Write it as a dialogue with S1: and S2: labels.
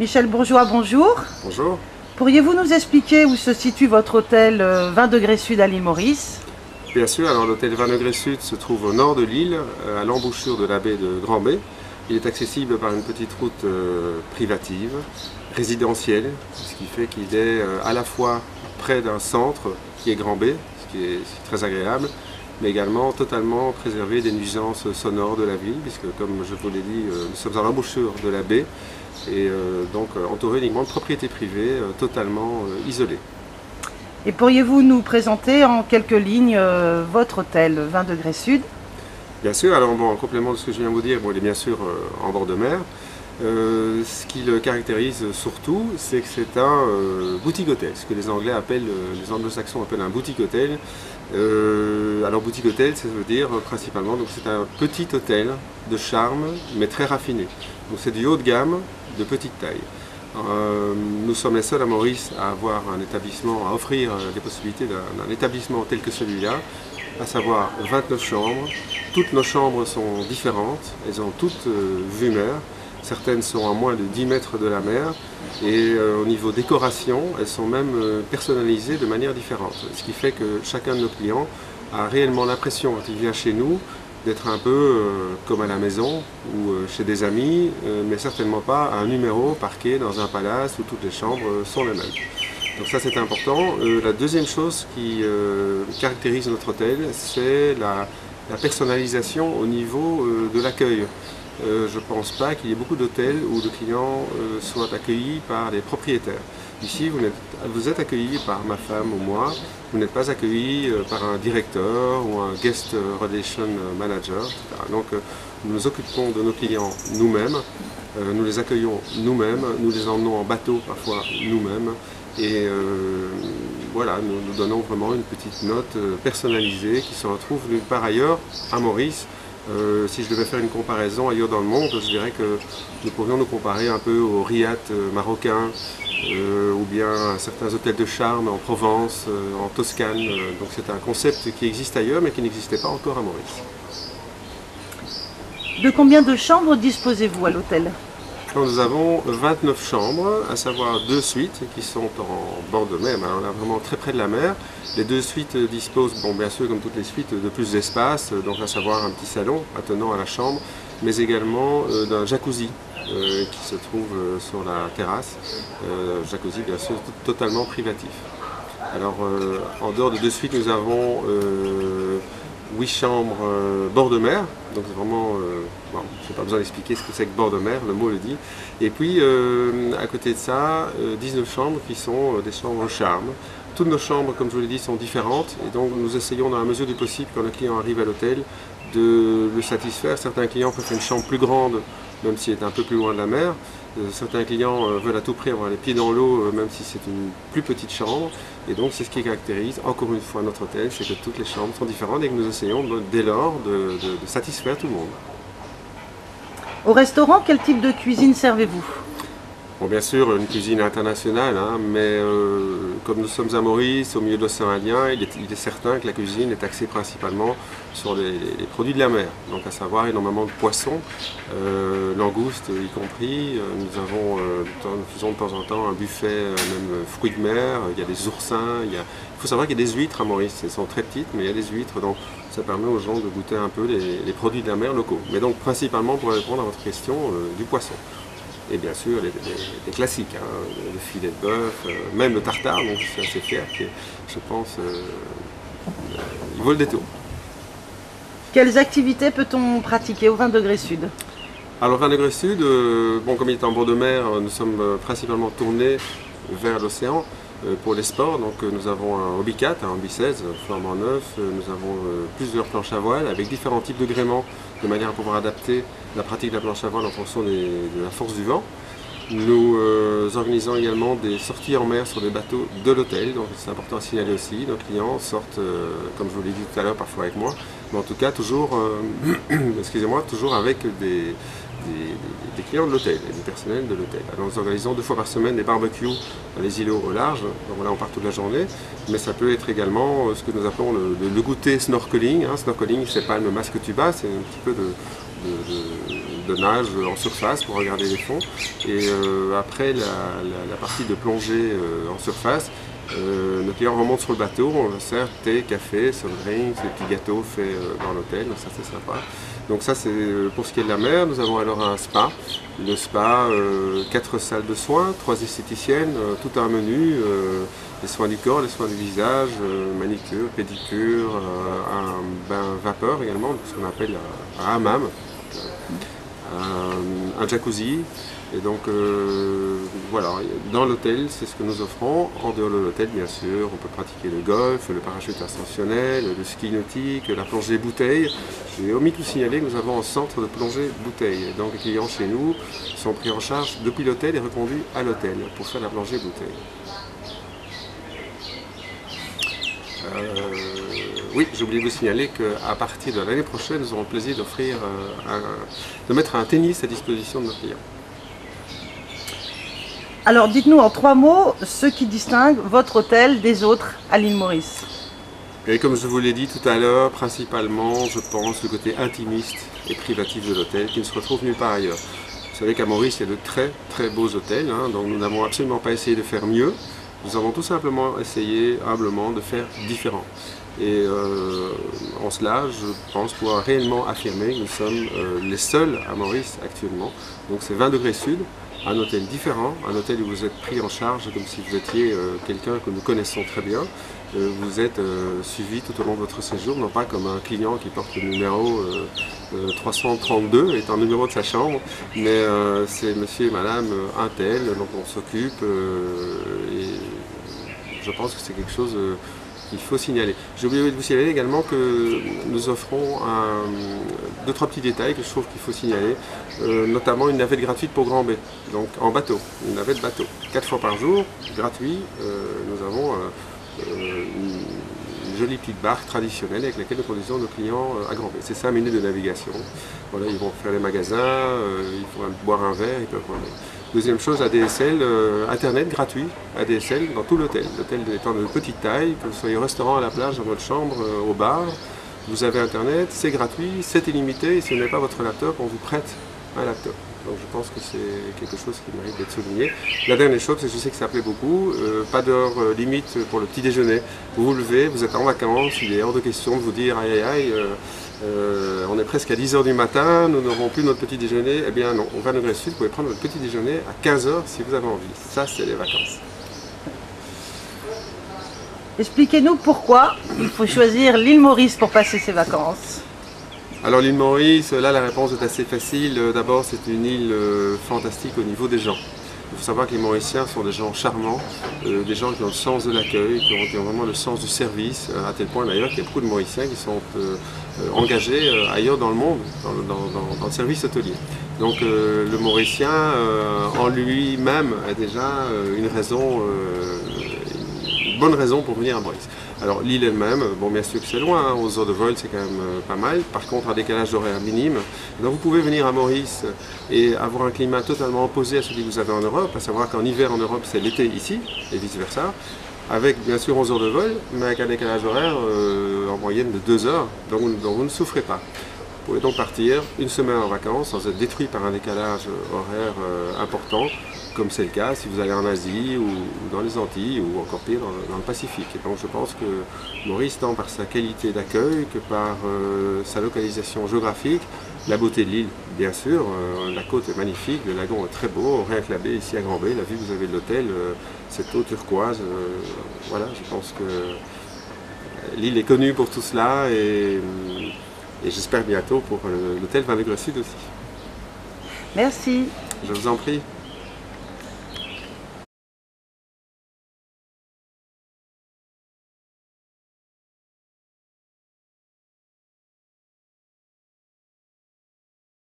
S1: Michel Bourgeois, bonjour.
S2: Bonjour.
S1: Pourriez-vous nous expliquer où se situe votre hôtel 20 degrés sud à l'île Maurice?
S2: Bien sûr, alors l'hôtel 20 degrés sud se trouve au nord de l'île, à l'embouchure de la baie de Grand-Baie. Il est accessible par une petite route privative, résidentielle, ce qui fait qu'il est à la fois près d'un centre qui est Grand-Baie, ce qui est très agréable, mais également totalement préservé des nuisances sonores de la ville, puisque comme je vous l'ai dit, nous sommes à l'embouchure de la baie, et donc entouré uniquement de propriétés privées, totalement isolées.
S1: Et pourriez-vous nous présenter en quelques lignes votre hôtel 20 degrés sud?
S2: Bien sûr, alors bon, en complément de ce que je viens de vous dire, bon, il est bien sûr en bord de mer. Ce qui le caractérise surtout, c'est que c'est un boutique-hôtel, ce que les Anglais appellent, les Anglo-Saxons appellent un boutique-hôtel. Alors boutique-hôtel, ça veut dire principalement, donc c'est un petit hôtel de charme, mais très raffiné. Donc c'est du haut de gamme, de petite taille. Nous sommes les seuls à Maurice à avoir un établissement, à offrir les possibilités d'un établissement tel que celui-là, à savoir 29 chambres. Toutes nos chambres sont différentes, elles ont toutes vue mer. Certaines sont à moins de 10 mètres de la mer et au niveau décoration, elles sont même personnalisées de manière différente. Ce qui fait que chacun de nos clients a réellement l'impression, quand il vient chez nous, d'être un peu comme à la maison ou chez des amis, mais certainement pas un numéro parqué dans un palace où toutes les chambres sont les mêmes. Donc ça c'est important. La deuxième chose qui caractérise notre hôtel, c'est la personnalisation au niveau de l'accueil. Je ne pense pas qu'il y ait beaucoup d'hôtels où le client soit accueilli par les propriétaires. Ici, vous êtes accueilli par ma femme ou moi, vous n'êtes pas accueilli par un directeur ou un guest relation manager, etc. Donc nous nous occupons de nos clients nous-mêmes, nous les accueillons nous-mêmes, nous les emmenons en bateau parfois nous-mêmes et voilà, nous donnons vraiment une petite note personnalisée qui se retrouve nulle part ailleurs à Maurice. Si je devais faire une comparaison ailleurs dans le monde, je dirais que nous pourrions nous comparer un peu au Riad marocain ou bien à certains hôtels de charme en Provence, en Toscane. Donc c'est un concept qui existe ailleurs mais qui n'existait pas encore à Maurice.
S1: De combien de chambres disposez-vous à l'hôtel?
S2: Nous avons 29 chambres, à savoir 2 suites qui sont en bord de mer, on est vraiment très près de la mer. Les 2 suites disposent, bon, bien sûr comme toutes les suites, de plus d'espace, donc à savoir un petit salon attenant à la chambre, mais également d'un jacuzzi qui se trouve sur la terrasse, jacuzzi bien sûr totalement privatif. Alors en dehors de 2 suites, nous avons 8 chambres bord de mer, donc c'est vraiment, bon, je n'ai pas besoin d'expliquer ce que c'est que bord de mer, le mot le dit. Et puis à côté de ça, 19 chambres qui sont des chambres charme. Toutes nos chambres, comme je vous l'ai dit, sont différentes et donc nous essayons dans la mesure du possible, quand le client arrive à l'hôtel, de le satisfaire. Certains clients préfèrent une chambre plus grande, même s'il est un peu plus loin de la mer. Certains clients veulent à tout prix avoir les pieds dans l'eau, même si c'est une plus petite chambre. Et donc c'est ce qui caractérise encore une fois notre hôtel, c'est que toutes les chambres sont différentes et que nous essayons dès lors de satisfaire tout le monde.
S1: Au restaurant, quel type de cuisine servez-vous?
S2: Bon, bien sûr, une cuisine internationale, hein, mais comme nous sommes à Maurice, au milieu de l'océan Indien, il est certain que la cuisine est axée principalement sur les produits de la mer, donc à savoir énormément de poissons, langoustes y compris. Nous faisons de temps en temps un buffet, même fruits de mer, il y a des oursins, il faut savoir qu'il y a des huîtres à Maurice, elles sont très petites, mais il y a des huîtres, donc ça permet aux gens de goûter un peu les produits de la mer locaux. Mais donc principalement, pour répondre à votre question, du poisson. Et bien sûr, les classiques, hein, le filet de bœuf, même le tartare, donc je suis assez fier, que je pense il vaut le détour.
S1: Quelles activités peut-on pratiquer au 20 degrés sud?
S2: Alors 20 degrés sud, bon, comme il est en bord de mer, nous sommes principalement tournés vers l'océan pour les sports. Donc nous avons un hobby 4, un hobby 16, flambant neuf, nous avons plusieurs planches à voile avec différents types de gréements de manière à pouvoir adapter la pratique de la planche à voile en fonction de la force du vent. Nous organisons également des sorties en mer sur des bateaux de l'hôtel, donc c'est important à signaler aussi. Nos clients sortent, comme je vous l'ai dit tout à l'heure, parfois avec moi, mais en tout cas toujours, excusez-moi, toujours avec des clients de l'hôtel et du personnel de l'hôtel. Alors nous organisons 2 fois par semaine des barbecues dans les îlots au large, donc là on part toute la journée, mais ça peut être également ce que nous appelons le goûter snorkeling. Snorkeling, c'est pas le masque tuba, c'est un petit peu de de nage en surface pour regarder les fonds. Et après la partie de plongée en surface, nos clients remontent sur le bateau, on leur sert thé, café, soft drinks, des petits gâteaux faits dans l'hôtel, donc ça c'est sympa. Donc ça c'est pour ce qui est de la mer. Nous avons alors un spa. Le spa, 4 salles de soins, 3 esthéticiennes, tout un menu, les soins du corps, les soins du visage, manicure, pédicure, un bain vapeur également, ce qu'on appelle un hammam, un jacuzzi. Et donc voilà, dans l'hôtel, c'est ce que nous offrons. En dehors de l'hôtel, bien sûr, on peut pratiquer le golf, le parachute ascensionnel, le ski nautique, la plongée bouteille. J'ai omis de vous signaler que nous avons un centre de plongée bouteille. Et donc les clients chez nous sont pris en charge depuis l'hôtel et reconduits à l'hôtel pour faire la plongée bouteille. Oui, j'ai oublié de vous signaler qu'à partir de l'année prochaine, nous aurons le plaisir d'offrir, de mettre un tennis à disposition de nos clients.
S1: Alors dites-nous en 3 mots ce qui distingue votre hôtel des autres à l'île Maurice.
S2: Et comme je vous l'ai dit tout à l'heure, principalement, je pense, le côté intimiste et privatif de l'hôtel qui ne se retrouve nulle part ailleurs. Vous savez qu'à Maurice, il y a de très très beaux hôtels, hein, donc nous n'avons absolument pas essayé de faire mieux. Nous avons tout simplement essayé humblement de faire différent. Et en cela, je pense pouvoir réellement affirmer que nous sommes les seuls à Maurice actuellement. Donc c'est 20 degrés sud, un hôtel différent, un hôtel où vous êtes pris en charge comme si vous étiez quelqu'un que nous connaissons très bien. Vous êtes suivi tout au long de votre séjour, non pas comme un client qui porte le numéro 332, est un numéro de sa chambre, mais c'est monsieur et madame un tel dont on s'occupe et je pense que c'est quelque chose qu'il faut signaler. J'ai oublié de vous signaler également que nous offrons 2-3 petits détails que je trouve qu'il faut signaler, notamment une navette gratuite pour Grand B, donc en bateau, une navette bateau, 4 fois par jour, gratuit. Nous avons une jolie petite barque traditionnelle avec laquelle nous conduisons nos clients à Grand B. C'est 5 minutes de navigation. Voilà, ils vont faire les magasins, ils vont boire un verre, ils peuvent revenir. Deuxième chose, ADSL, Internet gratuit, ADSL dans tout l'hôtel. L'hôtel étant de petite taille, que vous soyez au restaurant, à la plage, dans votre chambre, au bar, vous avez Internet, c'est gratuit, c'est illimité, et si vous n'avez pas votre laptop, on vous prête un laptop. Donc je pense que c'est quelque chose qui mérite d'être souligné. La dernière chose, c'est que je sais que ça plaît beaucoup, pas d'heure limite pour le petit déjeuner. Vous vous levez, vous êtes en vacances, il est hors de question de vous dire aïe aïe aïe, on est presque à 10 h du matin, nous n'aurons plus notre petit déjeuner. Eh bien non, on va à Degrés Sud, vous pouvez prendre votre petit déjeuner à 15 h si vous avez envie. Ça, c'est les vacances.
S1: Expliquez-nous pourquoi il faut choisir l'île Maurice pour passer ses vacances.
S2: Alors l'île Maurice, là la réponse est assez facile. D'abord, c'est une île fantastique au niveau des gens. Il faut savoir que les Mauriciens sont des gens charmants, des gens qui ont le sens de l'accueil, qui ont vraiment le sens du service, à tel point d'ailleurs qu'il y a beaucoup de Mauriciens qui sont engagés ailleurs dans le monde, dans le service hôtelier. Donc le Mauricien en lui-même a déjà une bonne raison pour venir à Maurice. Alors l'île elle-même, bon bien sûr que c'est loin, hein, aux heures de vol c'est quand même pas mal, par contre un décalage d'horaire minime. Donc vous pouvez venir à Maurice et avoir un climat totalement opposé à celui que vous avez en Europe, à savoir qu'en hiver en Europe c'est l'été ici, et vice versa, avec bien sûr 11 heures de vol, mais avec un décalage horaire en moyenne de 2 heures, donc vous ne souffrez pas. Vous pouvez donc partir une semaine en vacances sans être détruit par un décalage horaire important, comme c'est le cas si vous allez en Asie ou dans les Antilles ou encore pire dans le Pacifique. Et donc je pense que Maurice, tant par sa qualité d'accueil que par sa localisation géographique, la beauté de l'île bien sûr, la côte est magnifique, le lagon est très beau, rien que la baie ici à Grand B, la vue que vous avez de l'hôtel, cette eau turquoise, voilà, je pense que l'île est connue pour tout cela et j'espère bientôt pour l'hôtel 20 degrés Sud aussi.
S1: Merci.
S2: Je vous en prie.